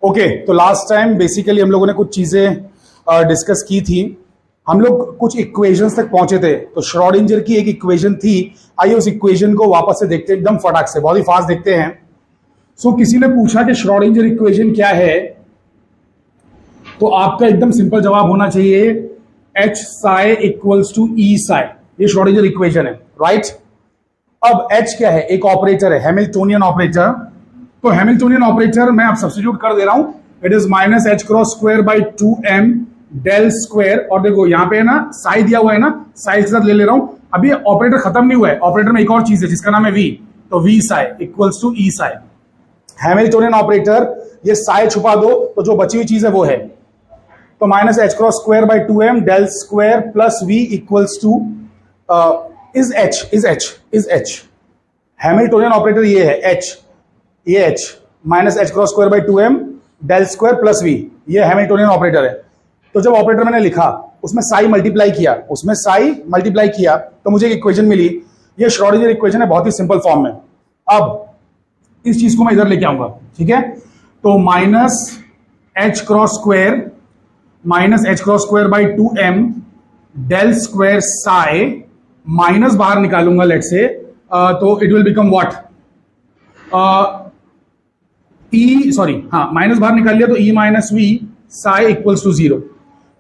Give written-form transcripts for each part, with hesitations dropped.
Okay, तो last time basically हम लोगों ने कुछ चीजें डिस्कस की थी। हम लोग कुछ इक्वेशंस तक पहुंचे थे। तो श्रोडिंजर की एक इक्वेशन थी, आइए उस इक्वेशन को वापस से देखते हैं, एकदम फटाक से, बहुत ही फास्ट देखते हैं। सो किसी ने पूछा कि श्रोडिंजर इक्वेशन क्या है, तो आपका एकदम सिंपल जवाब होना चाहिए H psi equals to E psi. ये श्रोडिंजर इक्वेशन है, राइट। अब एच क्या है? एक ऑपरेटर है, हैमिल्टोनियन ऑपरेटर। तो हैमिल्टोनियन ऑपरेटर मैं अब सब्स्टिट्यूट कर दे रहा हूं, it is minus h cross square by 2m del square. और देखो यहां पे है ना साई दिया हुआ है ना, साई के साथ ले रहा हूं। अभी ऑपरेटर खत्म नहीं हुआ है, ऑपरेटर में एक और चीज है जिसका नाम है v। तो v psi equals to E psi. Hamiltonian operator, ये साई छुपा दो तो जो बची हुई चीज है वो है, तो minus h cross square by 2m del square plus v equals to is H. Hamiltonian operator ये है h, ये h minus h cross square by 2m del square plus v, ये हैमिल्टोनियन ऑपरेटर है। तो जब ऑपरेटर मैंने लिखा उसमें साई मल्टीप्लाई किया, तो मुझे एक इक्वेशन मिली। ये श्रोडिंजर इक्वेशन है, बहुत ही सिंपल फॉर्म में। अब इस चीज को मैं इधर लेके आऊंगा, ठीक है। तो minus h cross square by 2m del square psi, minus बाहर निकालूंगा लेट से, तो it will become what, minus बाहर निकाल लिया तो e minus we psi equals to 0।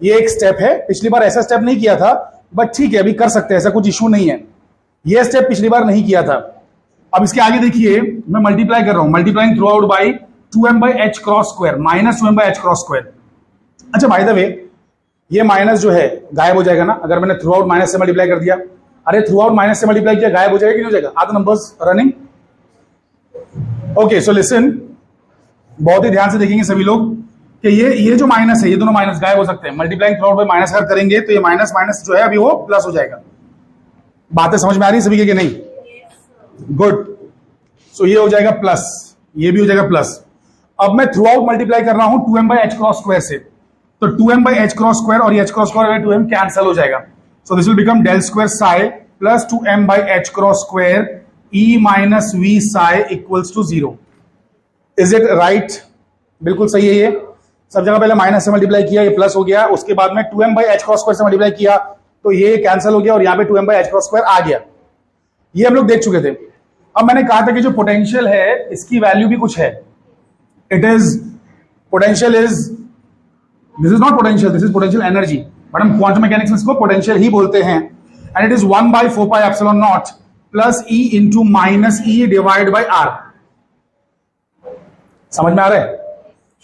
ये एक स्टेप है, पिछली बार ऐसा स्टेप नहीं किया था, बट ठीक है अभी कर सकते हैं, ऐसा कुछ इशू नहीं है। ये स्टेप पिछली बार नहीं किया था। अब इसके आगे देखिए, मैं मल्टीप्लाई कर रहा हूं, multiplying through out by 2m by h cross square minus 2m by h cross square. अच्छा बाय द वे, ये माइनस जो है गायब हो जाएगा ना अगर मैंने थ्रू आउट माइनस से मल्टीप्लाई कर दिया। अरे थ्रू आउट माइनस से मल्टीप्लाई किया, गायब हो जाएगा कि नहीं हो जाएगा? Are the numbers running? Okay, so listen, बहुत ही ध्यान से देखेंगे सभी लोग कि ये जो माइनस है, ये दोनों माइनस गायब हो सकते हैं। Multiplying throughout bye minus अगर करेंगे तो ये माइनस माइनस जो है अभी वो प्लस हो जाएगा। बातें समझ में आ रही है सभी के कि नहीं? गुड। सो ये हो जाएगा प्लस, ये भी हो जाएगा प्लस। अब मैं थ्रू आउट मल्टीप्लाई कर रहा हूं 2m by h cross square से, तो 2m by h cross square और h cross square 2m cancel हो जाएगा। So this will become del square psi plus 2m by h cross square e minus we psi equals to 0। Is it right? बिल्कुल सही है। ये सब जगह पहले माइनस से मल्टीप्लाई किया, ये प्लस हो गया, उसके बाद में 2m by h cross square से मल्टीप्लाई किया तो ये कैंसिल हो गया और यहाँ पे 2m by h cross square आ गया। ये हम लोग देख चुके थे। अब मैंने कहा था कि जो पोटेंशियल है इसकी वैल्यू भी कुछ है। It is potential is, this is not potential, this is potential energy, but हम क्वांटम मैकेनिक्स में इसको पोटेंशियल ही बोलते हैं। And it is 1 by 4 pi epsilon not plus e into minus e divide by r. समझ में आ रहा है?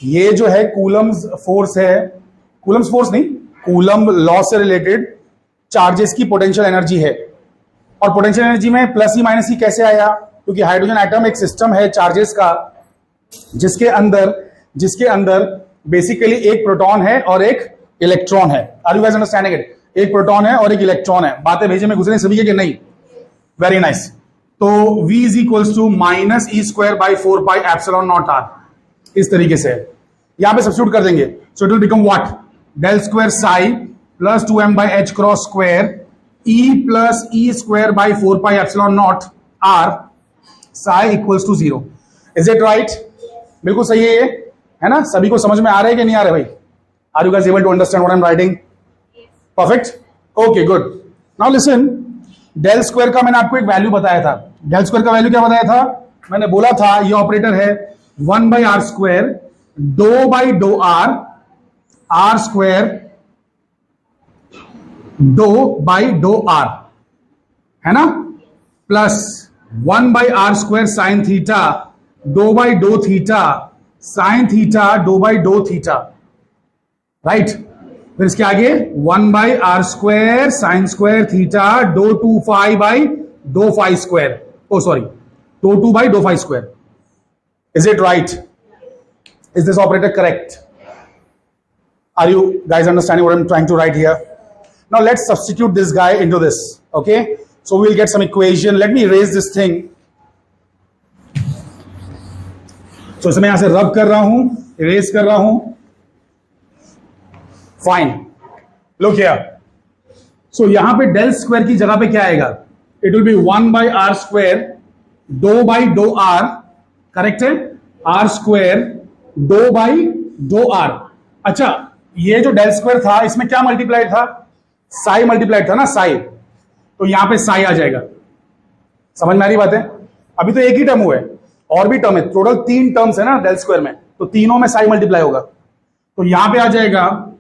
ये जो है कूलम्स फोर्स है, कूलम्स फोर्स नहीं, कूलम लॉ से रिलेटेड चार्जेस की पोटेंशियल एनर्जी है। और पोटेंशियल एनर्जी में प्लस ई माइनस ई कैसे आया? क्योंकि हाइड्रोजन एटम एक सिस्टम है चार्जेस का, जिसके अंदर बेसिकली एक प्रोटॉन है और एक इलेक्ट्रॉन है। Are you guys understanding it? एक प्रोटॉन है और एक इलेक्ट्रॉन है। बातें भेजे में गुजरे सभी के कि नहीं? Very nice. तो v is equals to minus e square by 4 pi epsilon not r, इस तरीके से यहां पे सब्स्टिट्यूट कर देंगे। So it will become what, del square psi plus 2m by h cross square e plus e square by 4 pi epsilon not r psi equals to 0। Is it right? बिल्कुल सही है ये, है ना? सभी को समझ में आ रहा है कि नहीं आ रहा है भाई? Are you guys able to understand what I am writing? Perfect, okay good. Now listen, del square का मैंने आपको एक वैल्यू बताया था। डेल स्क्वायर का वैल्यू क्या बताया था? मैंने बोला था ये ऑपरेटर है 1 by r square, do by do r square, do by do r, है ना, plus 1 by r square sine theta, do by do theta sine theta, do by do theta, right. फिर इसके आगे 1 by r square sine square theta, do 2 phi by do phi square, oh sorry, do 2 by do phi square. Is it right? Is this operator correct? Are you guys understanding what I'm trying to write here? Now let's substitute this guy into this, okay? So we'll get some equation. Let me erase this thing. So इसमें यहां से रब कर रहा हूं, erase कर रहा हूं. Fine. Look here. So यहां पे del square की जगह पे क्या आएगा? It will be 1 by r square, dou by dou r, correct है? R square दो बाई दो आर। अच्छा, ये जो डेल स्क्वायर था इसमें क्या मल्टीप्लाइड था? साई मल्टीप्लाइड था ना, साई। तो यहां पे साई आ जाएगा। समझ में आ रही बात है? अभी तो एक ही टर्म हुआ है, और भी टर्म है, टोटल 3 टर्म्स है ना डेल स्क्वायर में, तो तीनों में साई मल्टीप्लाई होगा। तो यहां पे आ जाएगा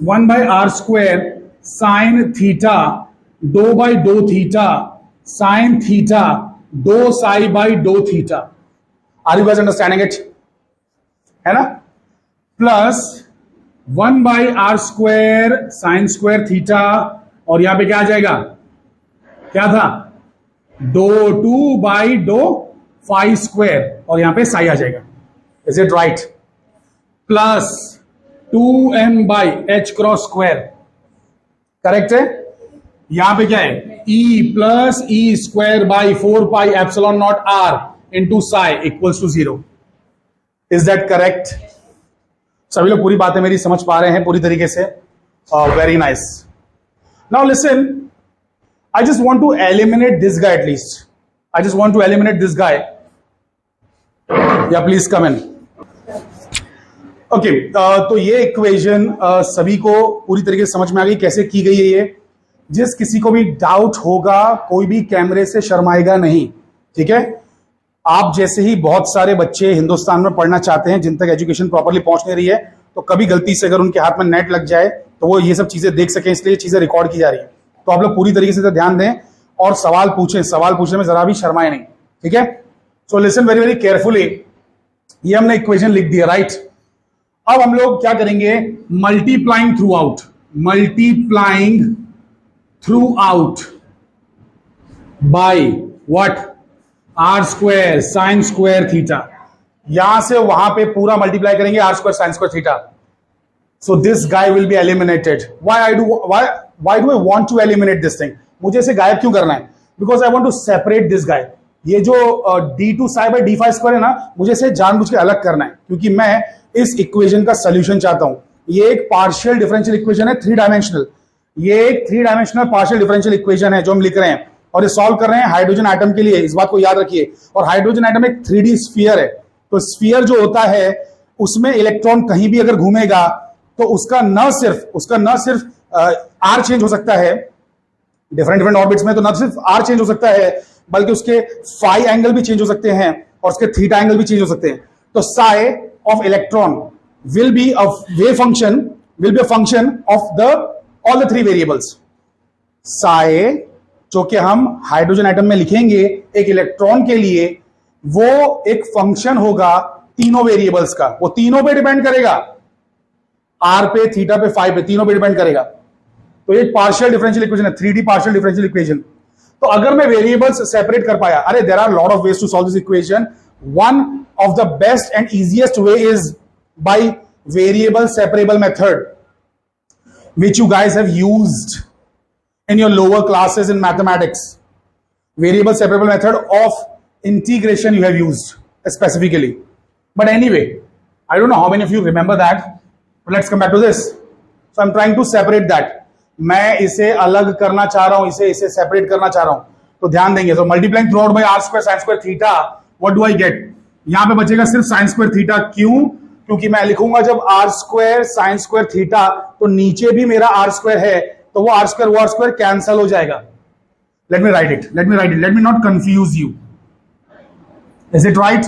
1/r² sine theta, 2/2 theta sine theta, 2 psi by 2 theta. Are you guys understanding it? है ना? Plus 1/r² sign square theta, और यहां पे क्या आ जाएगा? क्या था? 2/2 फाई स्क्वायर, और यहां पे साई आ जाएगा। Is it right? Plus 2m/h×²। Correct है? यहां पे क्या है? E plus E²/4πε0r into psi equals to 0। Is that correct? सभी लोग पूरी बातें मेरी समझ पा रहे हैं पूरी तरीके से? Very nice. Now listen, I just want to eliminate this guy at least. I just want to eliminate this guy. Yeah, please come in. Okay, तो ये इक्वेशन सभी को पूरी तरीके से समझ में आ गई कैसे की गई है ये। जिस किसी को भी डाउट होगा, कोई भी कैमरे से शर्माएगा नहीं, ठीक है? आप जैसे ही बहुत सारे बच्चे हिंदुस्तान में पढ़ना चाहते हैं जिन तक एजुकेशन प्रॉपर्ली पहुंच नहीं रही है, तो कभी गलती से अगर उनके हाथ में नेट लग जाए तो वो ये सब चीजें देख सकें, इसलिए चीजें रिकॉर्ड की जा रही है। तो आप लोग पूरी तरीके से ध्यान दें और सवाल पूछें, सवाल पूछने में जरा भी शर्माए नहीं, ठीक है? So listen very very carefully. ये हमने इक्वेशन लिख दिया, राइट? अब हम लोग क्या करेंगे? Multiplying throughout, multiplying throughout by what? r² sine square theta. यहां से वहां पे पूरा मल्टीप्लाई करेंगे r² sine square theta. So this guy will be eliminated. Why do I want to eliminate this thing? मुझे इसे गायब क्यों करना है? Because I want to separate this guy. ये जो d2 psi by d5 square है ना, मुझे इसे जानबूझ के अलग करना है, क्योंकि मैं इस इक्वेशन का सोल्यूशन चाहता हूं। ये एक पार्शियल डिफरेंशियल इक्वेशन है, 3 डायमेंशनल। ये एक 3 डायमेंशनल पार्शियल डिफरेंशियल इक्वेशन है जो हम लिख रहे हैं, और ये सॉल्व कर रहे हैं हाइड्रोजन एटम के लिए। इस बात को याद रखिए। और हाइड्रोजन एटम एक 3D स्फीयर है। तो स्फीयर जो होता है उसमें इलेक्ट्रॉन कहीं भी अगर घूमेगा तो उसका न सिर्फ आर चेंज हो सकता है डिफरेंट ऑर्बिट्स में, तो न सिर्फ आर चेंज हो सकता है बल्कि उसके फाई एंगल भी चेंज हो सकते हैं और उसके थीटा एंगल भी चेंज हो सकते हैं। तो sigh of electron will be a wave function, will be a function of the all the 3 variables. Sai जो कि हम हाइड्रोजन एटम में लिखेंगे एक इलेक्ट्रॉन के लिए, वो एक फंक्शन होगा तीनों वेरिएबल्स का। वो तीनों पे डिपेंड करेगा, आर पे, थीटा पे, फाई पे, तीनों पे डिपेंड करेगा। तो एक पार्शियल डिफरेंशियल इक्वेशन है, 3D पार्शियल डिफरेंशियल इक्वेशन। तो अगर मैं वेरिएबल्स सेपरेट कर पाया, अरे there are lot of ways to solve this equation. One of the best and easiest way is by variable separable method, which you guys have used in your lower classes in mathematics. Variable separable method of integration you have used specifically. But anyway, I don't know how many of you remember that, but let's come back to this. So I'm trying to separate that. मैं इसे अलग करना चाह रहा हूं, इसे separate करना चाह रहा हूं। तो ध्यान देंगे। तो multiplying throughout bye r² sin square theta, what do I get? यहां पे बचेगा सिर्फ sin square थीटा। क्यों? क्योंकि मैं लिखूंगा जब r² sin square थीटा, तो नीचे भी मेरा r² है, तो वो r² कैंसल हो जाएगा। Late me right it, let me not confuse you. Is it right?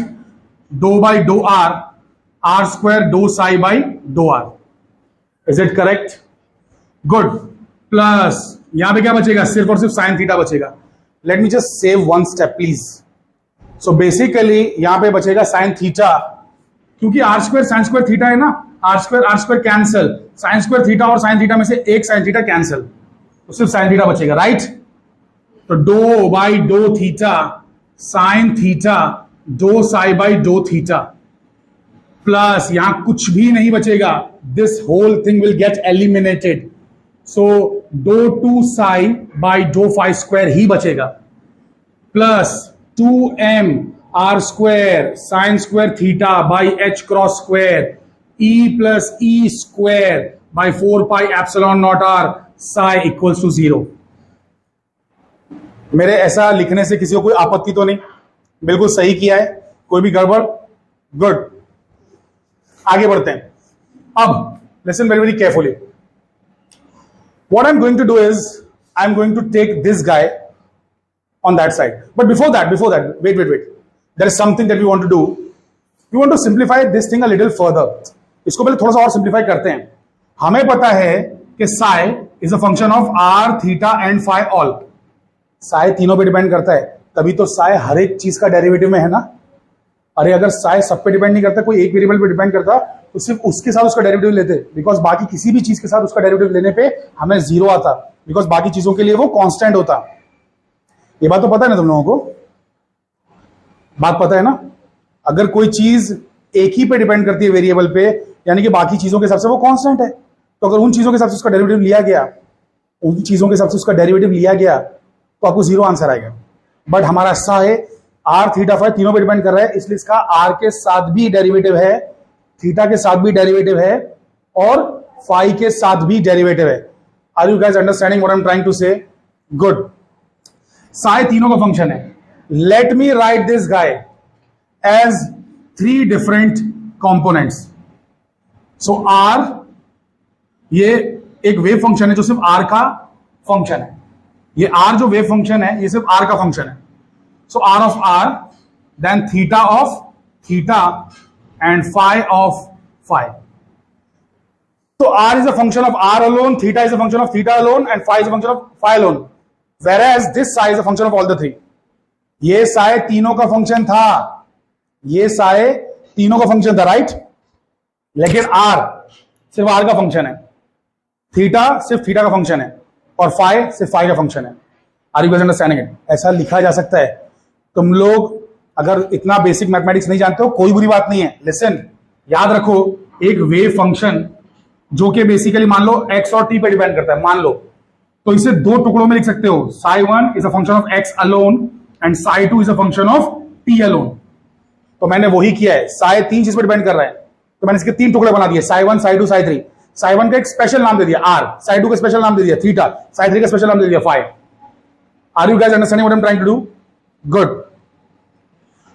2/2r, r², 2 psi by 2r। Is it correct? Good. Plus यहां पे क्या बचेगा? सिर्फ और सिर्फ साइन थीटा बचेगा। Let me just save one step please. So basically यहां पे बचेगा साइन थीटा, क्योंकि r² sin square थीटा है ना, r² cancel, sin square theta और sin थीटा में से एक sin थीटा कैंसल, तो सिर्फ sin थीटा बचेगा, राइट? तो 2/2 theta sin theta, 2 psi by 2 theta, plus यहां कुछ भी नहीं बचेगा। This whole thing will get eliminated. So 2 psi by 2 phi square ही बचेगा, plus 2m r² sine square theta by h×² e plus e² by 4πε0r psi equals to 0। मेरे ऐसा लिखने से किसी को कोई आपत्ति तो नहीं? बिल्कुल सही किया है, कोई भी गड़बड़? गुड। आगे बढ़ते हैं। अब listen very very carefully, what I'm going to do is I'm going to take this guy on that side, but before that wait, there is something that we want to do. We want to simplify this thing a little further. इसको पहले थोड़ा सा और simplify करते हैं। हमें पता है कि psi is a function of r theta and phi all. Psi तीनों पे डिपेंड करता है, तभी तो साई हर एक चीज का डेरिवेटिव में है ना। अरे अगर साई सब पे डिपेंड नहीं करता, कोई एक वेरिएबल पे डिपेंड करता, तो सिर्फ उसके साथ उसका डेरिवेटिव लेते, बिकॉज बाकी किसी भी चीज के साथ उसका डेरिवेटिव लेने पे हमें जीरो आता, बिकॉज बाकी चीजों के लिए वो कांस्टेंट होता। ये बात तो पता है ना तुम लोगों को? बात पता है ना? अगर कोई चीज एक ही पे डिपेंड करती है वेरिएबल पे, यानी कि बाकी चीजों के हिसाब से वो कांस्टेंट है, तो अगर उन चीजों के हिसाब से उसका डेरिवेटिव लिया गया, उन चीजों के हिसाब से उसका डेरिवेटिव लिया गया, तो आपको जीरो आंसर आएगा। बट हमारा साई आर थीटा फाई तीनों पे डिपेंड कर रहा है, इसलिए इसका आर के साथ भी डेरिवेटिव है, थीटा के साथ भी डेरिवेटिव है, और फाई के साथ भी डेरिवेटिव है। Are you guys understanding what I am trying to say? Good. Psi तीनों का फंक्शन है। Let me write this guy as 3 different components. So r ये एक वेव फंक्शन है जो सिर्फ आर का फंक्शन है। ये आर जो वेव फंक्शन है, ये सिर्फ आर का फंक्शन है। So r of r, then theta of theta and phi of phi. So r is a function of r alone, theta is a function of theta alone, and phi is a function of phi alone. Whereas this psi is a function of all the three. ये psi तीनों का function था, ये psi तीनों का function था, right? लेकिन r सिर्फ r का फंक्शन है, थीटा सिर्फ थीटा का फंक्शन है, और phi सिर्फ phi का फंक्शन है। Are you guys understanding it? ऐसा लिखा जा सकता है। तुम लोग अगर इतना बेसिक मैथमेटिक्स नहीं जानते हो, कोई बुरी बात नहीं है। लिसन, याद रखो, एक वेव फंक्शन जो कि बेसिकली मान लो x और t पे डिपेंड करता है, मान लो, तो इसे 2 टुकड़ों में लिख सकते हो। Sai 1 is a function of x alone and Sai 2 is a function of t alone. तो मैंने वही किया है। साई 3 चीज पर डिपेंड कर रहा है, तो मैंने इसके 3 टुकड़े बना दिए, साई 1, साई 2, साई 3। साई 1 का एक स्पेशल नाम दे दिया r, साई 2 का स्पेशल नाम दे दिया थीटा, साई 3 का स्पेशल नाम दे दिया phi. Are you guys understanding what I am trying to do? Good.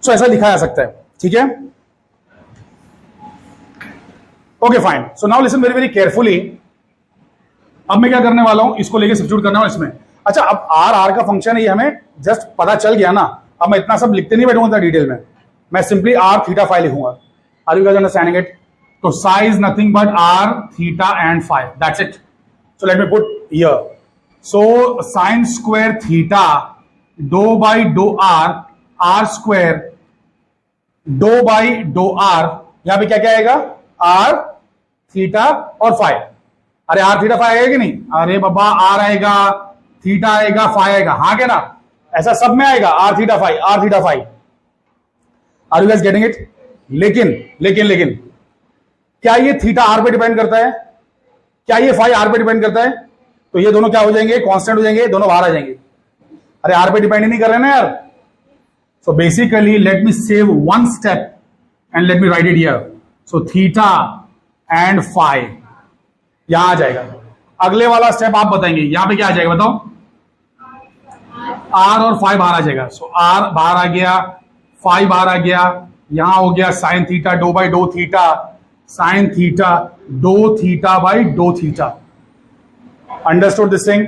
So ऐसा लिखा जा सकता है, ठीक है? Okay fine. So now listen very very carefully. अब मैं क्या करने वाला हूं, इसको लेके सब्स्टिट्यूट करना हूं इसमें। अच्छा, अब आर का फंक्शन है, ये हमें जस्ट पता चल गया ना। अब मैं इतना सब लिखते नहीं बैठूंगा डिटेल में, मैं सिंपली आर थीटा फाई लिखूंगा। Are you guys understanding it? तो psi is nothing but r theta and phi, that's it. So let me put here, so sine square theta do by do r square do by do r, यहां पे क्या क्या आएगा? R theta और phi. अरे r theta phi आएगा कि नहीं? अरे बाबा, आर आएगा, थीटा आएगा, फाई आएगा, हाँ क्या ना? ऐसा सब में आएगा, r theta phi, r theta phi. Are you guys getting it? लेकिन क्या ये थीटा आर पे डिपेंड करता है? क्या ये फाई आर पे डिपेंड करता है? तो ये दोनों क्या हो जाएंगे? कांस्टेंट हो जाएंगे, दोनों बाहर आ जाएंगे। अरे आर पे डिपेंड ही नहीं कर रहे ना यार। So basically, let me save one step and let me write it here. So theta and phi यहां आ जाएगा। अगले वाला स्टेप आप बताएंगे, यहां पे क्या आ जाएगा बताओ? r और phi बाहर आ जाएगा। So r बाहर आ गया, phi बाहर आ गया, यहां हो गया sine theta do by do theta, sine theta do theta by do theta. Understood this thing?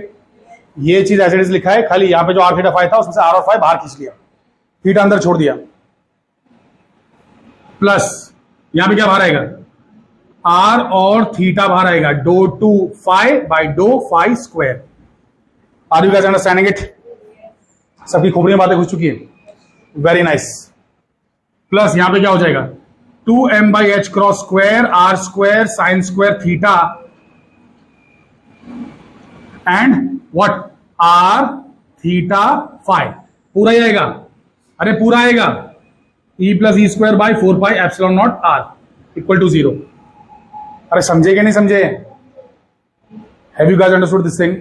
ये चीज एज इट इज लिखा है, खाली यहां पे जो आर थीटा फाई था उसमें से आर और फाई बाहर खींच लिया, थीटा अंदर छोड़ दिया, प्लस यहां पे क्या बाहर आएगा? आर और थीटा बाहर आएगा, do two phi by do phi square. Are you guys understanding it? सबकी खोपड़ियां बातें घुस चुकी है, वेरी नाइस। प्लस यहां पे क्या हो जाएगा? 2m by h cross square r square sine square theta and what? R theta phi. पूरा ही आएगा, अरे पूरा आएगा, e plus e square by 4 pi epsilon not r equal to 0। अरे समझे क्या नहीं समझे? Have you guys understood this thing?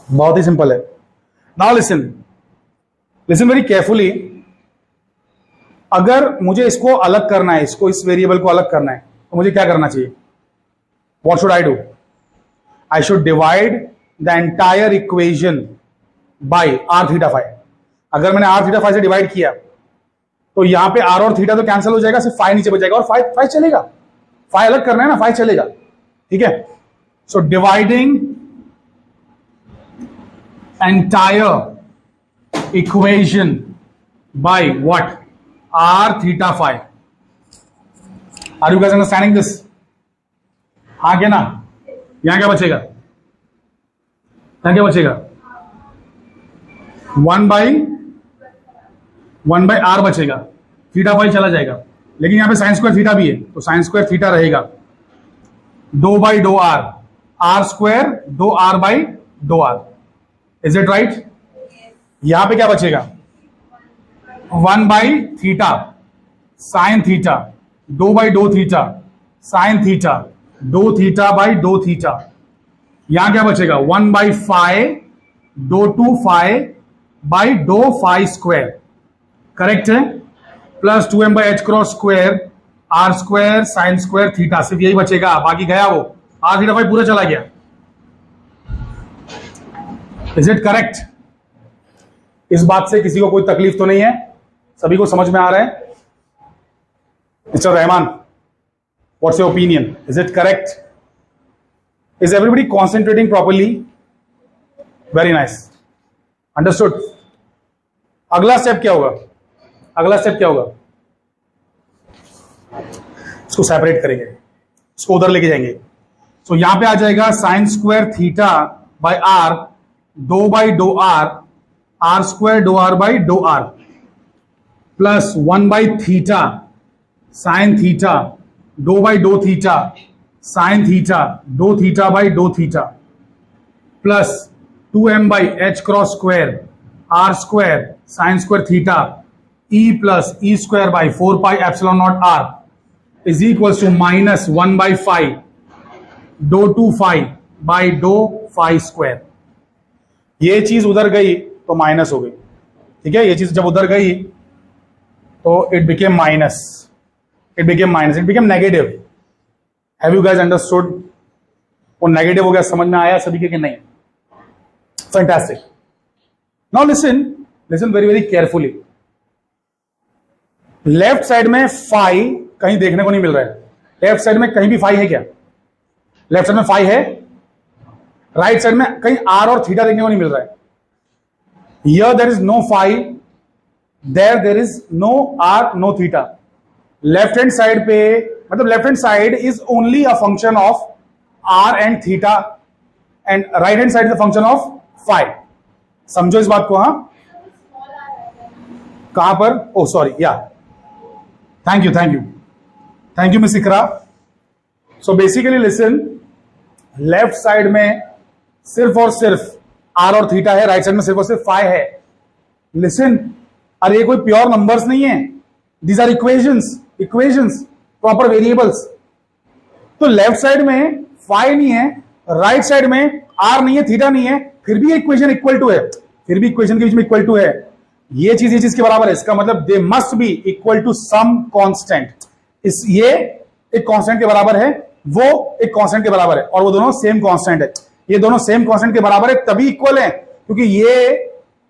बहुत ही सिंपल है। Now listen very carefully. अगर मुझे इसको अलग करना है, इसको इस वेरिएबल को अलग करना है, तो मुझे क्या करना चाहिए? What should I do? I should divide the entire equation by r theta phi. अगर मैंने आर थीटा फाई से डिवाइड किया तो यहां पे आर और थीटा तो कैंसिल हो जाएगा, सिर्फ फाई नीचे बच जाएगा और फाई फाई चलेगा, फाई अलग करना है ना, फाई चलेगा, ठीक है। So dividing entire equation by what, r theta phi. Are you guys understanding this? हाँ क्या ना? यहां क्या बचेगा, यहां क्या बचेगा, 1 बाई आर बचेगा, थीटा फाई चला जाएगा, लेकिन यहां पे साइन स्क्वायर थीटा भी है, तो साइन स्क्वायर थीटा रहेगा, 2 by 2 r, r square 2 r by 2 r, is it right? यहां पे क्या बचेगा, 1 by theta sine theta, 2 by 2 theta sine theta, 2 theta by 2 theta. यहां क्या बचेगा, 1 by phi 2 2 phi by 2 phi square, correct है, plus 2m by h cross square r square sine square theta, सिर्फ यही बचेगा, बाकी गया वो, आर थीटा फाई पूरा चला गया। Is it correct? इस बात से किसी को कोई तकलीफ तो नहीं है? सभी को समझ में आ रहा है? Mister Rahman, what's your opinion? Is it correct? Is everybody concentrating properly? Very nice, understood. अगला स्टेप क्या होगा, अगला स्टेप क्या होगा, इसको सेपरेट करेंगे, इसको उधर लेके जाएंगे। सो यहां पे आ जाएगा sine square theta by r 2 by 2 r, r square 2 r by 2 r, plus 1 by theta sine theta 2 by 2 theta sine theta 2 theta by 2 theta, plus 2m by h cross square r square sine square theta e plus e square by 4 pi epsilon not r is equal to minus 1 by phi 2 2 phi by 2 phi square. ये चीज उधर गई तो minus हो गई, ठीक है, ये चीज जब उधर गई तो it became minus, it became minus, it became negative. Have you guys understood? वो नेगेटिव हो गया, समझ में आया सभी के कि नहीं? Fantastic. Now listen, listen very very carefully. Left side में फाई कहीं देखने को नहीं मिल रहा है, लेफ्ट साइड में कहीं भी फाई है क्या? लेफ्ट साइड में फाई है, राइट साइड में कहीं आर और थीटा देखने को नहीं मिल रहा है। Here there is no phi, there is no r no theta. Left hand side पे, मतलब left hand side is only a function of r and theta and right hand side is a function of phi. समझो इस बात को। हाँ, कहां पर? Oh sorry, yeah thank you thank you thank you miss Iqra. So basically listen, left side में सिर्फ और सिर्फ आर और थीटा है, राइट साइड में सिर्फ और सिर्फ फाई है। लिसन, अरे ये कोई प्योर नंबर्स नहीं है, these are equations, equations proper variables. तो लेफ्ट साइड में फाई नहीं है, राइट साइड में आर नहीं है, थीटा नहीं है, फिर भी इक्वेशन इक्वल टू है, फिर भी इक्वेशन के बीच में इक्वल टू है। ये चीज के बराबर है, इसका मतलब they must be equal to some constant. इस ये एक कांस्टेंट के बराबर है, वो एक कांस्टेंट के बराबर है, और वो दोनों सेम कांस्टेंट है। ये दोनों सेम कांस्टेंट के बराबर है तभी इक्वल है, क्योंकि ये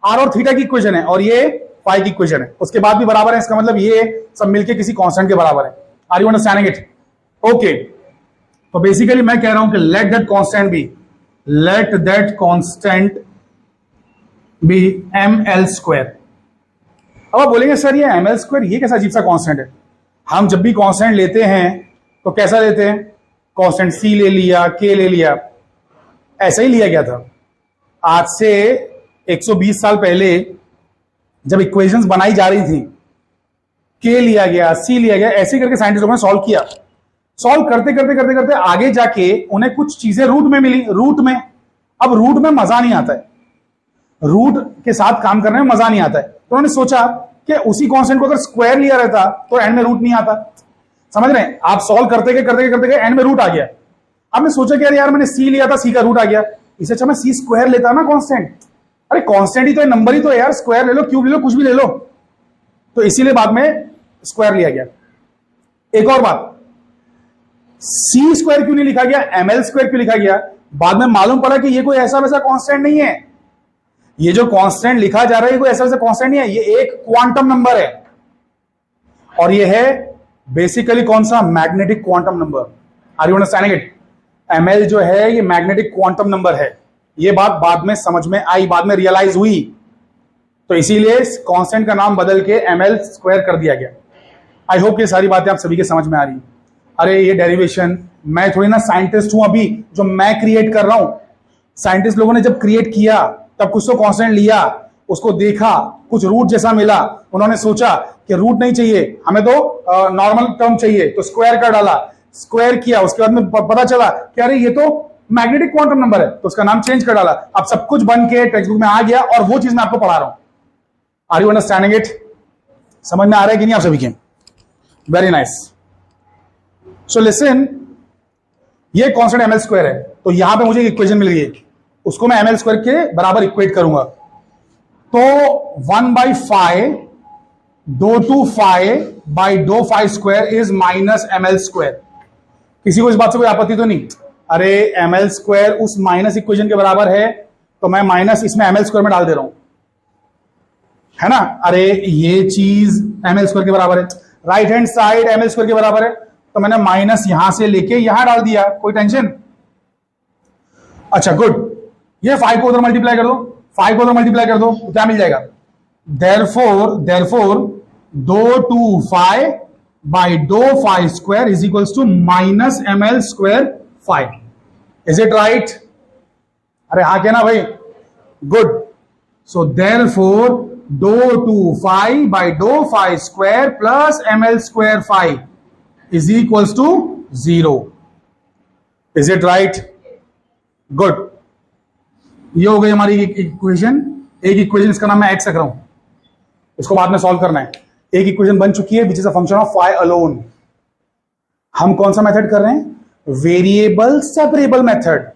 आर और थीटा की इक्वेशन है और ये फाई की इक्वेशन है, उसके बाद भी बराबर है। इसका मतलब ये सब मिलके किसी कांस्टेंट के बराबर है। Are you understanding it? Okay, तो बेसिकली मैं कह रहा हूं कि let that constant be ml square. अब आप बोलेंगे सर ये ml स्क्वायर ये कैसा अजीब सा कांस्टेंट है? हम जब भी कांस्टेंट लेते हैं तो कैसा लेते हैं? कांस्टेंट c ले लिया, k ले लिया, ऐसा ही लिया गया था। आज से 120 साल पहले जब इक्वेशंस बनाई जा रही थी, k लिया गया, c लिया गया, ऐसे करके साइंटिस्टों ने सॉल्व किया। सॉल्व करते करते करते करते आगे जाके उन्हें कुछ चीजें रूट में मिली, रूट में। अब रूट में मजा नहीं आता है, रूट के साथ काम करने में मजा नहीं आता है, तो उन्होंने सोचा कि उसी कांस्टेंट को अगर स्क्वायर लिया रहता तो एंड में रूट नहीं आता। समझ रहे हैं? आप सॉल्व करते गए एंड में रूट आ गया। अब मैं सोचा कि यार मैंने सी लिया था, सी का रूट आ गया, इससे अच्छा मैं सी स्क्वायर लेता ना कांस्टेंट। अरे कांस्टेंट ही तो है, नंबर ही तो है यार, स्क्वायर ले लो, क्यूब ले लो, कुछ भी ले लो। तो इसीलिए बाद में स्क्वायर लिया गया। एक और बात, सी स्क्वायर क्यों नहीं लिखा गया, एमएल स्क्वायर क्यों लिखा गया? बाद में मालूम पड़ा कि ये कोई ऐसा वैसा कांस्टेंट नहीं है। ये जो कांस्टेंट लिखा जा रहा है ये कोई ऐसा वैसा कांस्टेंट नहीं है, ये एक क्वांटम नंबर है। और ये है बेसिकली कौन सा, magnetic quantum number. Are you understanding it? ml जो है ये मैग्नेटिक क्वांटम नंबर है। ये बात बाद में समझ में आई, बाद में रियलाइज हुई, तो इसीलिए कांस्टेंट का नाम बदल के ml स्क्वायर कर दिया गया। आई होप ये सारी बातें आप सभी के समझ में आ रही। अरे ये डेरिवेशन, मैं थोड़ी ना साइंटिस्ट हूं अभी जो मैं क्रिएट कर रहा हूं। साइंटिस्ट लोगों ने जब क्रिएट किया तब कुछ तो कांस्टेंट लिया, उसको देखा, कुछ रूट जैसा मिला, उन्होंने सोचा कि रूट नहीं चाहिए हमें, तो नॉर्मल टर्म चाहिए, तो स्क्वायर कर डाला, स्क्वायर किया, उसके बाद में पता चला कि अरे ये तो मैग्नेटिक क्वांटम नंबर है, तो उसका नाम चेंज कर डाला। अब सब कुछ बन के टेक्स्ट बुक में आ गया और वो चीज मैं आपको पढ़ा रहा हूं। Are you understanding it? समझ में आ रहा है कि नहीं आप सभी के? Very nice. सो लिसन, ये कांस्टेंट ml स्क्वायर है, तो यहां पे मुझे एक इक्वेशन मिल गई, उसको मैं ml स्क्वायर के बराबर इक्वेट करूंगा। तो 1/5 दो two phi by do phi square is minus ml square. किसी को इस बात से कोई आपत्ति तो नहीं? अरे ml स्क्वायर उस माइनस इक्वेशन के बराबर है, तो मैं माइनस इसमें ml स्क्वायर में डाल दे रहा हूं, है ना? अरे ये चीज ml स्क्वायर के बराबर है, right hand side ml square के बराबर है, तो मैंने माइनस यहां से लेके यहां डाल दिया, कोई टेंशन? अच्छा गुड। ये 5 को उधर मल्टीप्लाई कर दो, 5 को उधर मल्टीप्लाई कर दो, तो क्या मिल जाएगा? Therefore do two phi by do phi square is equals to minus ml square 5। Is it right? अरे हाँ क्या ना भाई? Good. So therefore do two phi by do phi square plus ml square 5 is equals to 0। Is it right? Good. ये हो गई हमारी equation. एक इक्वेशन, इसका नाम मैं एक्स रख रहा हूं, इसको बाद में सॉल्व करना है। एक इक्वेशन बन चुकी है which is a function of phi alone. हम कौन सा मेथड कर रहे हैं? Variable separable method.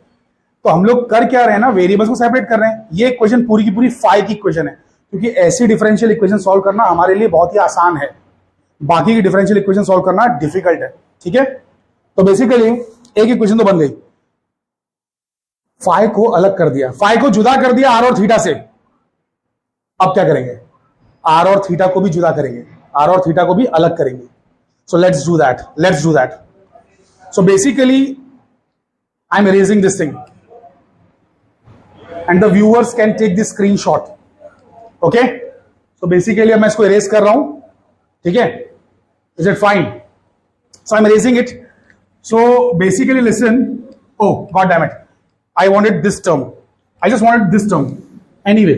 तो हम लोग कर क्या रहे हैं ना, वेरिएबल्स को सेपरेट कर रहे हैं। ये इक्वेशन पूरी की पूरी फाई की इक्वेशन है, क्योंकि ऐसी डिफरेंशियल इक्वेशन सॉल्व करना हमारे लिए बहुत ही आसान है, बाकी की डिफरेंशियल इक्वेशन सॉल्व करना डिफिकल्ट है। ठीक है, तो बेसिकली एक इक्वेशन तो बन गई, फाई को अलग कर दिया, फाई को जुदा कर दिया आर और थीटा से। अब क्या करेंगे? आर और थीटा को भी जुदा करेंगे, आर और थीटा को भी अलग करेंगे। So let's do that. So basically I am erasing this thing and the viewers can take this screenshot. Okay, so basically अब मैं इसको इरेज कर रहा हूं, ठीक है? Is it fine? So I am erasing it. So basically listen, oh god damn it, I wanted this term, I just wanted this term. Anyway,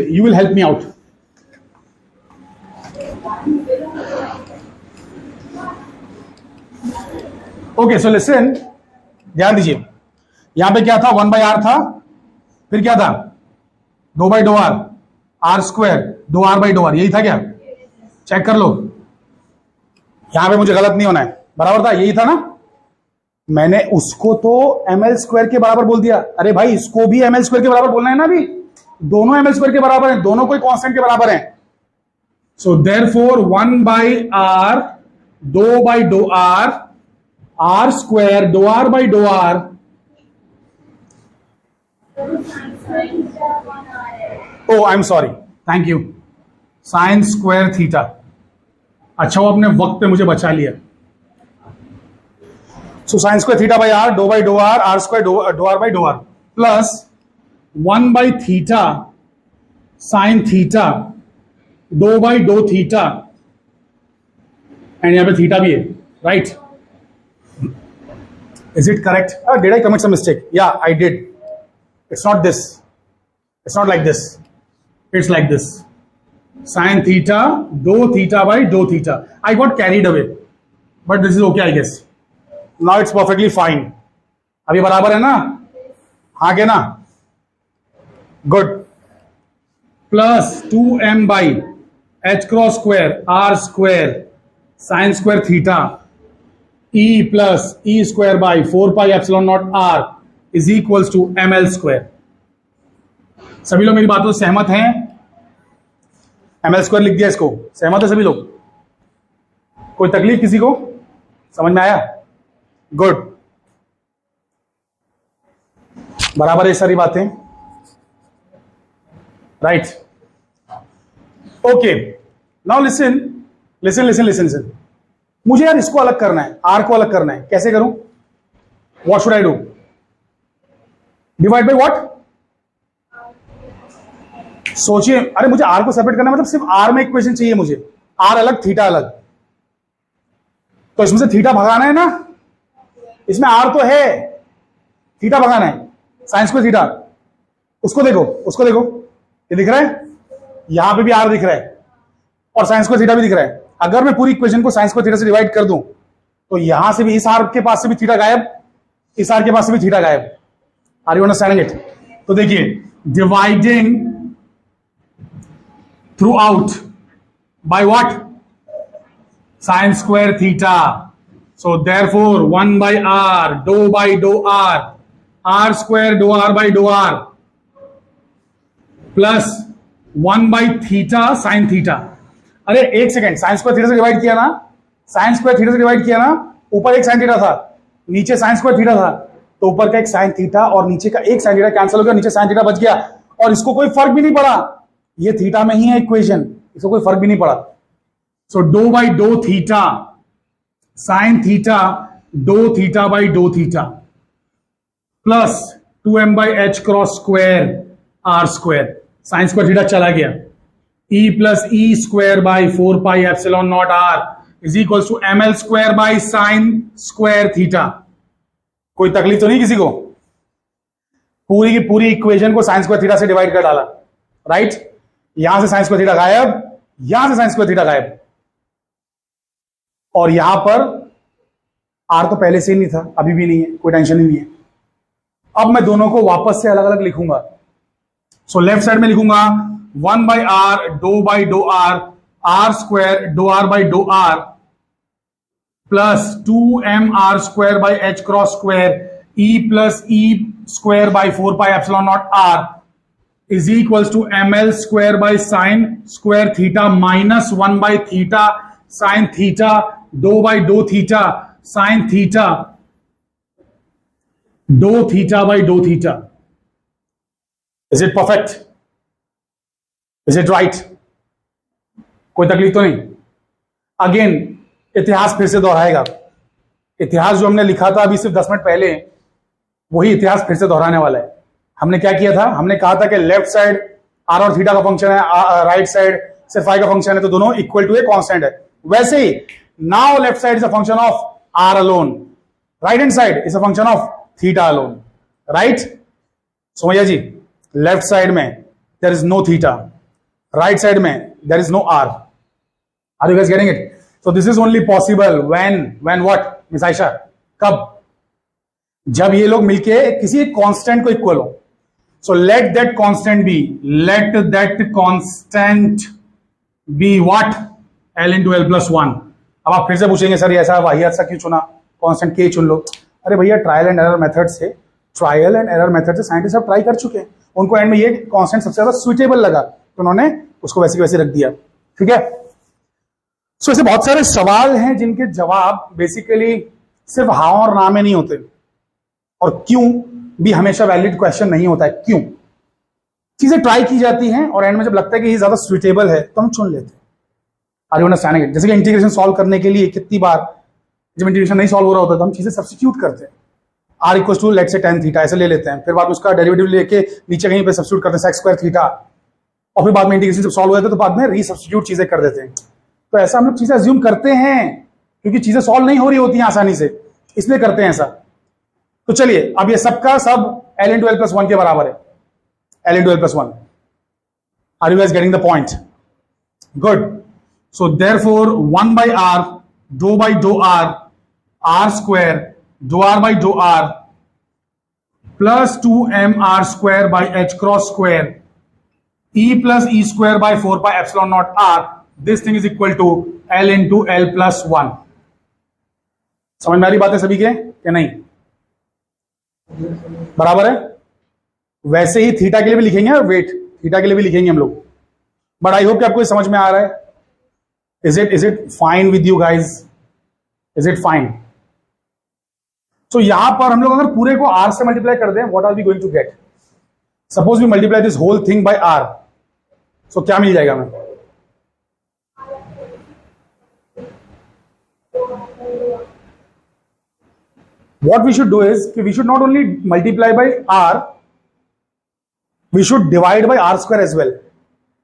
you will help me out. Okay, so listen, ध्यान दीजिए, यहां पे क्या था? 1/r था, फिर क्या था? 2/r, r स्क्वायर 2r/r, यही था क्या? चेक कर लो, यहां पे मुझे गलत नहीं होना है, बराबर था, यही था ना? मैंने उसको तो ml स्क्वायर के बराबर बोल दिया। अरे भाई इसको भी ml स्क्वायर के बराबर बोलना है ना, अभी दोनों ml स्क्वायर के बराबर हैं, दोनों कोई कांस्टेंट के बराबर हैं। So therefore 1/r 2/r r square 2r/r। Oh I am sorry, thank you, sine square theta. अच्छा वो अपने वक्त पे मुझे बचा लिया। So sin square theta by r, dou by dou r square dou r by dou r plus 1 by theta sin theta dou by dou theta, and यहाँ पे theta भी है, right? Is it correct? Did I commit some mistake? Yeah, I did. It's not this. It's not like this. It's like this. Sin theta dou theta by dou theta. I got carried away, but this is okay, I guess. Now it's perfectly fine. अभी बराबर है ना? हाँ के ना? Good. Plus 2m by h cross square r square sine square theta e plus e square by 4 pi epsilon not r is equals to ml square. सभी लोग मेरी बातों से सहमत हैं? ml स्क्वायर लिख दिया इसको, सहमत है सभी लोग? कोई तकलीफ किसी को? समझ में आया? गुड, बराबर है सारी बातें, right? Okay, now listen, listen listen listen listen, मुझे यार इसको अलग करना है, आर को अलग करना है, कैसे करूं? What should I do? Divide by what? सोचिए, अरे मुझे आर को सेपरेट करना मतलब सिर्फ आर में इक्वेशन चाहिए मुझे, आर अलग थीटा अलग, तो इसमें से थीटा भगाना है ना, इसमें आर तो है, थीटा भगाना है, साइन स्क्वायर थीटा, उसको देखो, उसको देखो, ये दिख रहा है, यहां पे भी आर दिख रहा है और साइन स्क्वायर थीटा भी दिख रहा है। अगर मैं पूरी इक्वेशन को साइन स्क्वायर थीटा से डिवाइड कर दूं तो यहां से भी इस आर के पास से भी थीटा गायब, इस आर के पास से भी थीटा गायब। Are you understanding it? तो देखिए, dividing throughout by what? Sine square theta. So therefore 1 by r, do by do r, r square do r by do r plus 1 by theta sine theta. अरे एक second, sine square theta से divide किया ना, sine square theta से divide किया ना, ऊपर एक साइन थीटा था, नीचे साइन स्क्वायर थीटा था, तो ऊपर का एक साइन थीटा और नीचे का एक साइन थीटा कैंसिल हो गया, नीचे साइन थीटा बच गया और इसको कोई फर्क भी नहीं पड़ा, ये थीटा में ही है इक्वेशन, इसको कोई फर्क भी नहीं पड़ा। So do by do theta sine theta, do theta by do theta plus 2m by h cross square r square, sine square theta चला गया, e plus e square by 4 pi epsilon not r is equal to ml square by sine square theta. कोई तकलीफ तो नहीं किसी को? पूरी की पूरी इक्वेशन को साइन स्क्वायर थीटा से डिवाइड कर डाला, राइट? यहां से साइन स्क्वायर थीटा गायब, यहां से साइन स्क्वायर थीटा गायब, और यहां पर आर तो पहले से ही नहीं था, अभी भी नहीं है, कोई टेंशन ही नहीं है। अब मैं दोनों को वापस से अलग अलग लिखूंगा। सो लेफ्ट साइड में लिखूंगा 1 by r, do by do r, r square do r by do r plus 2mr square by h cross square e plus e square by 4 pi epsilon not r is equals to ml square by sine square theta minus 1 by theta sine theta, do by do theta sine theta, do theta by do theta. Is it perfect? Is it right? कोई तकलीफ तो नहीं? Again इतिहास फिर से दोहराएगा, इतिहास जो हमने लिखा था अभी सिर्फ 10 मिनट पहले, वही इतिहास फिर से दोहराने वाला है। हमने क्या किया था? हमने कहा था कि लेफ्ट साइड आर और थीटा का फंक्शन है, राइट साइड सिर्फ फाई का फंक्शन है, तो दोनों इक्वल टू ए कांस्टेंट है। वैसे ही now left side is a function of r alone, right hand side is a function of theta alone, right? Somaiya ji, left side में there is no theta, right side में there is no r. Are you guys getting it? So this is only possible when what miss Ayesha? कब? जब ये लोग मिलके किसी एक constant को इक्वल हो। So let that constant be, let that constant be what? l into l plus 1। अब आप फिर से पूछेंगे सर ऐसा वाहियात सा क्यों चुना, कांस्टेंट के चुन लो। अरे भैया, ट्रायल एंड एरर मेथड से साइंटिस्ट सब ट्राई कर चुके हैं, उनको एंड में ये कांस्टेंट सबसे ज्यादा सुइटेबल लगा, तो उन्होंने उसको वैसे की वैसे रख दिया, ठीक है? सो ऐसे बहुत सारे सवाल हैं जिनके जवाब बेसिकली सिर्फ हाँ और ना में नहीं होते, और क्यों भी हमेशा वैलिड क्वेश्चन नहीं होता है। क्यों? चीजें ट्राई की जाती हैं और एंड में जब लगता है कि ये ज्यादा सुइटेबल है तो हम चुन लेते हैं। Are you understanding it? जैसे कि इंटीग्रेशन सॉल्व करने के लिए कितनी बार जब इंटीग्रेशन नहीं सॉल्व हो रहा होता तो हम चीजें सब्स्टिट्यूट करते हैं, आर इक्वल टू लेट से tan थीटा ऐसे ले लेते हैं, फिर बाद में उसका डेरिवेटिव लेके नीचे कहीं पे सब्स्टिट्यूट करते हैं sec स्क्वायर थीटा, और फिर बाद में इंटीग्रेशन जब सॉल्व हो जाता है तो बाद में रीसब्स्टिट्यूट चीजें कर देते हैं। तो ऐसा हम लोग चीजें अज्यूम करते हैं क्योंकि चीजें सॉल्व नहीं हो रही होती हैं आसानी से, इसलिए करते हैं ऐसा। तो चलिए, अब ये सबका सब l इंटू एल प्लस 1 के बराबर है, l into l plus 1। Are you guys getting the point? Good. So therefore 1 by r, do by do r, r square do r by do r plus 2mr square by h cross square e plus e square by 4 pi epsilon not r, this thing is equal to l into l plus 1। समझ में आ रही बातें सभी के क्या नहीं? बराबर है? वैसे ही थीटा के लिए भी लिखेंगे और वेट थीटा के लिए भी लिखेंगे हम लोग, बट आई होप कि आपको समझ में आ रहा है। Is it fine with you guys? Is it fine? तो यहां पर हम लोग अगर पूरे को r से मल्टीप्लाई कर दें, what are we going to get? Suppose we multiply this whole thing by r, so क्या मिल जाएगा हमें? what we should do is कि we should not only multiply by r, we should divide by r square as well.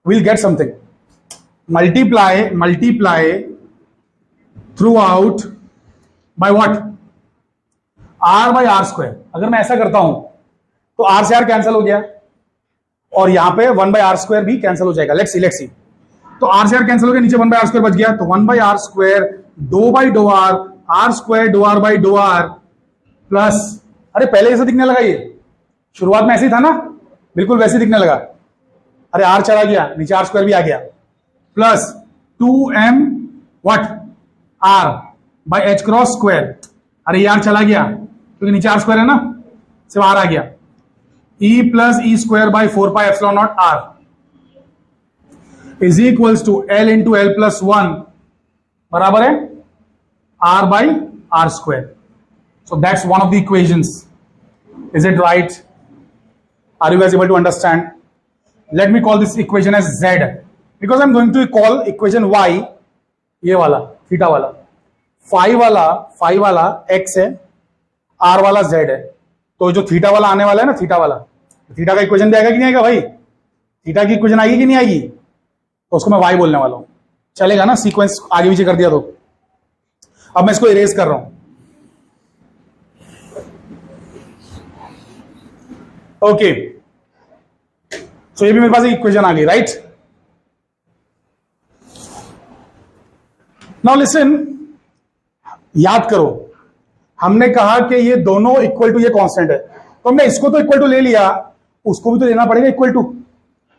We'll get something. Multiply throughout by what? r by r square. अगर मैं ऐसा करता हूं तो r से r cancel हो गया और यहां पे 1 by r square भी कैंसिल हो जाएगा. Let's see. तो r से r कैंसिल हो गया, नीचे 1 by r square बच गया, तो 1 by r square दो by दो r square दो r by दो r प्लस, अरे पहले ऐसा दिखने लगा, ये शुरुआत में ऐसे ही था ना, बिल्कुल वैसे दिखने लगा. अरे r चला गया, नीचे r square भी आ गया, plus 2m what r by h cross square. अरे ये r चला गया क्योंकि नीचे r स्क्वायर है ना, सिर्फ r आ गया. e plus e square by 4 pi epsilon not r is equals to l into l plus 1 बराबर है r by r square. So that's one of the equations. Is it right? Are you guys able to understand? Let me call this equation as z because I'm going to call equation y ये वाला theta वाला, phi वाला x है, r वाला z है. तो जो theta वाला आने वाला है ना, थीटा वाला, थीटा का इक्वेशन भी आएगा कि नहीं आएगा भाई? थीटा की इक्वेशन आएगी कि नहीं आएगी? तो उसको मैं y बोलने वाला हूं. चलेगा ना? सीक्वेंस आगे पीछे कर दिया तो. अब मैं इसको इरेज कर रहा हूं. ओके, सो ये भी मेरे पास एक इक्वेशन आ गई, राइट? नाउ लिसन, याद करो, हमने कहा कि ये दोनों इक्वल टू ये कांस्टेंट है, तो हमने इसको तो इक्वल टू ले लिया, उसको भी तो लेना पड़ेगा इक्वल टू,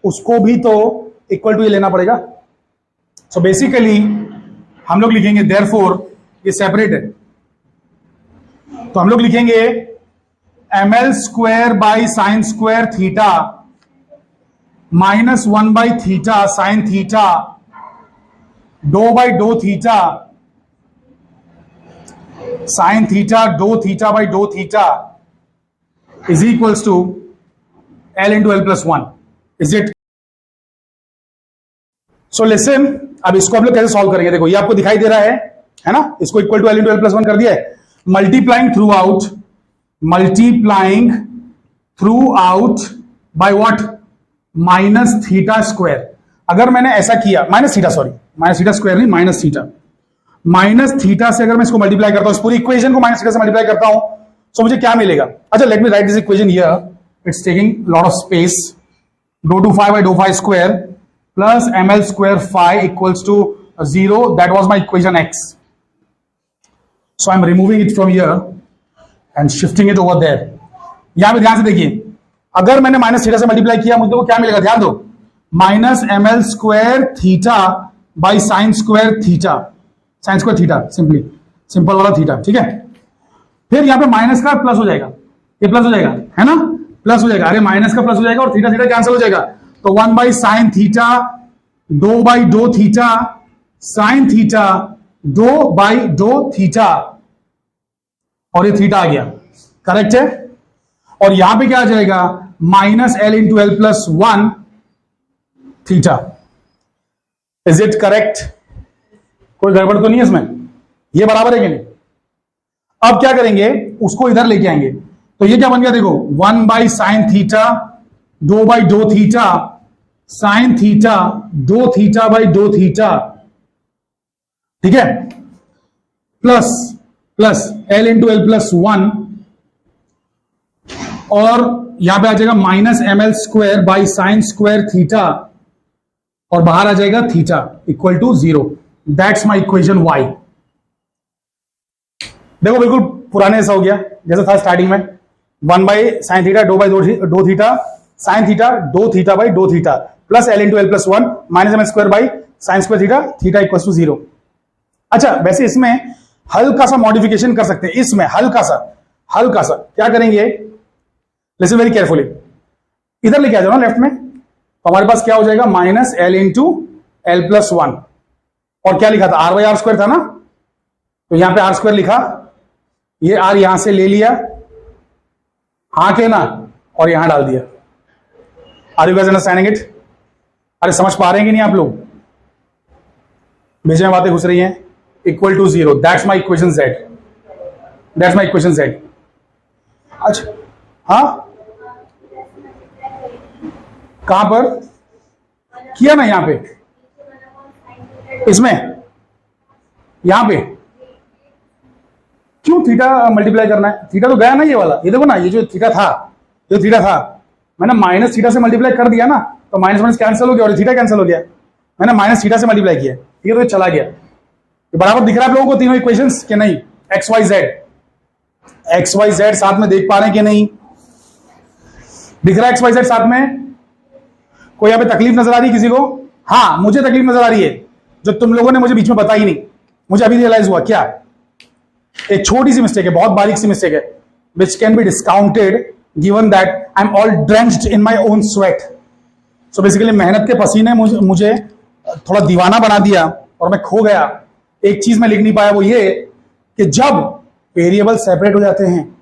उसको भी तो इक्वल टू ये लेना पड़ेगा. सो बेसिकली हम लोग लिखेंगे देयरफॉर, ये सेपरेट है, तो हम लोग लिखेंगे ml square by sine square theta minus 1 by theta sine theta do by do theta sine theta do theta by do theta is equals to l into l plus 1. Is it? So listen, अब इसको आप लोग कैसे solve करेंगे? देखो ये आपको दिखाई दे रहा है ना, इसको equal to l into l plus 1 कर दिया है. Multiplying throughout by what? Minus theta square. अगर मैंने ऐसा किया, माइनस थीटा स्क्वायर नहीं, माइनस थीटा से अगर मैं इसको मल्टीप्लाई करता हूं, इस पूरी इक्वेशन को माइनस थीटा से मल्टीप्लाई करता हूं, तो मुझे क्या मिलेगा? अच्छा, late me write this equation here. It's taking lot of space. dou 2 phi by dou phi square plus ml square phi equals to 0. That was my equation x. So I'm removing it from here and shifting it over there. यहां पे ध्यान से देखिए, अगर मैंने minus theta से multiply किया, मुझे को क्या मिलेगा? ध्यान दो, minus ml square theta by sine square theta, sign square theta, simple वाला थीटा. ठीक है, फिर यहां पे माइनस का प्लस हो जाएगा, ये प्लस हो जाएगा, है ना, प्लस हो जाएगा. अरे माइनस का प्लस हो जाएगा और थीटा थीटा कैंसिल हो जाएगा, तो 1 by sine theta do by do theta sine theta do by do theta, और ये थीटा आ गया, करेक्ट है. और यहां पे क्या आ जाएगा? Minus L into l plus 1 theta. Is it correct? कोई गड़बड़ तो नहीं है इसमें? ये बराबर है कि नहीं? अब क्या करेंगे, उसको इधर लेके आएंगे, तो ये क्या बन गया? देखो 1 by sine theta do by do theta sine theta do theta by do theta. ठीक है, plus l into l plus 1, और यहां पे आ जाएगा minus m l square by sine square theta, और बाहर आ जाएगा theta equal to 0. That's my equation y. देखो बिल्कुल पुराने जैसा हो गया जैसा था स्टार्टिंग में. 1 by sine theta do by do theta sine theta do theta by do theta plus l into l plus 1 minus m l square by sine square theta, theta equal to 0. अच्छा, वैसे इसमें हल्का सा modification कर सकते हैं. इसमें हल्का सा क्या करेंगे? लिसन वेरी केयरफुली, इधर लेके आ जाओ ना लेफ्ट में, तो हमारे पास क्या हो जाएगा? Minus L into l plus 1, और क्या लिखा था? आर बाई आर स्क्वायर था ना, तो यहां पे आर स्क्वायर लिखा, ये आर यहां से ले लिया, हाँ के ना, और यहां डाल दिया. Are you guys understanding it? अरे समझ पा रहे हैं कि नहीं आप लोग? बीच में बातें घुस रही हैं. Equal to 0. That's my equation z. अच्छा, हाँ कहां पर किया ना, यहां पे, इसमें, यहां पे क्यों थीटा मल्टीप्लाई करना है? थीटा तो गया ना, ये वाला, ये देखो ना, ये जो थीटा था, जो थीटा था, मैंने माइनस थीटा से मल्टीप्लाई कर दिया ना, तो माइनस माइनस कैंसिल हो गया और थीटा कैंसिल हो गया। मैंने माइनस थीटा से मल्टीप्लाई किया, ठीक है, तो ये चला गया। ये बराबर दिख रहा है आप लोगों को तीनों इक्वेशंस के नहीं? एक्स वाई जेड साथ में देख पा रहे हैं कि नहीं? दिख रहा है एक्स वाई जेड साथ में? कोई यहाँ पे तकलीफ नजर आ रही है किसी को? हाँ, मुझे तकलीफ नजर आ रही है, जो तुम लोगों ने मुझे बीच में बताई नहीं, मुझे अभी रियलाइज हुआ। क्या? एक छोटी सी मिस्टेक है, बहुत बारीक सी मिस्टेक है, which can be discounted given that I am all drenched in my own sweat. So basically मेहनत के पसीने मुझे थोड़ा दीवाना बना दिया और मैं खो गया। एक चीज मैं लिख नहीं पाया, वो ये कि जब वेरिएबल सेपरेट हो जाते हैं,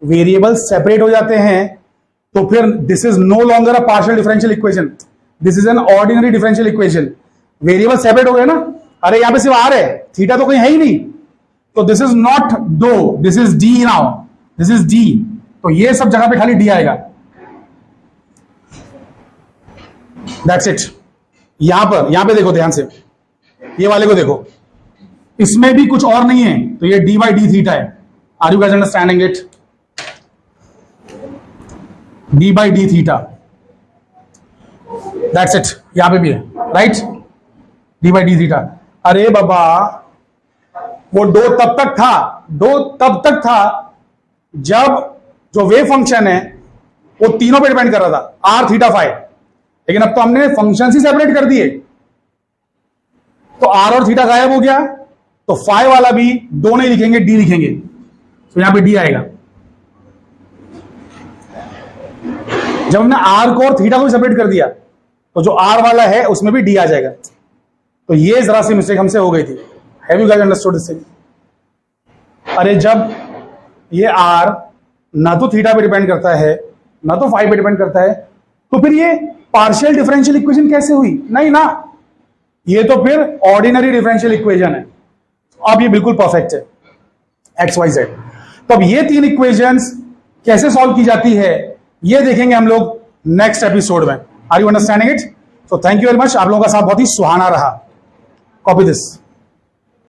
वेरिएबल सेपरेट हो जाते हैं, तो फिर this is no longer a partial differential equation, this is an ordinary differential equation. Variable separate हो गए ना, अरे यहां पे सिर्फ आर है, थीटा तो कहीं है ही नहीं, तो दिस इज नॉट दो, this is D now, this is D. तो ये सब जगह पे खाली डी आएगा, दैट्स इट। यहां पे देखो ध्यान से, ये वाले को देखो, इसमें भी कुछ और नहीं है, तो ये डी बाई डी थीटा है। Are you guys understanding it? D by d theta, that's it. यहां पे भी है, right, d by d theta. अरे बाबा, वो दो तब तक था जब जो वेव फंक्शन है वो तीनों पे डिपेंड कर रहा था, आर थीटा फाइव। लेकिन अब तो हमने फंक्शन ही सेपरेट कर दिए, तो आर और थीटा गायब हो गया, तो फाइव वाला भी दो नहीं लिखेंगे, डी लिखेंगे, तो यहां पे डी आएगा। जब हमने आर को और थीटा को सेपरेट कर दिया, तो जो आर वाला है उसमें भी डी आ जाएगा। तो ये जरा सी मिस्टेक हमसे हो गई थी। Have you guys understood this thing? अरे जब ये आर ना तो थीटा पे डिपेंड करता है ना तो फाइव पे डिपेंड करता है, तो फिर ये पार्शियल डिफरेंशियल इक्वेशन कैसे हुई? नहीं ना, ये तो फिर ऑर्डिनरी डिफरेंशियल इक्वेशन है। अब ये बिल्कुल परफेक्ट है, एक्स वाई जेड। तो अब ये तीन इक्वेशंस कैसे सॉल्व की जाती है, ये देखेंगे हम लोग नेक्स्ट एपिसोड में। Are you understanding it? So thank you very much. आप लोगों का साथ बहुत ही सुहाना रहा। Copy this.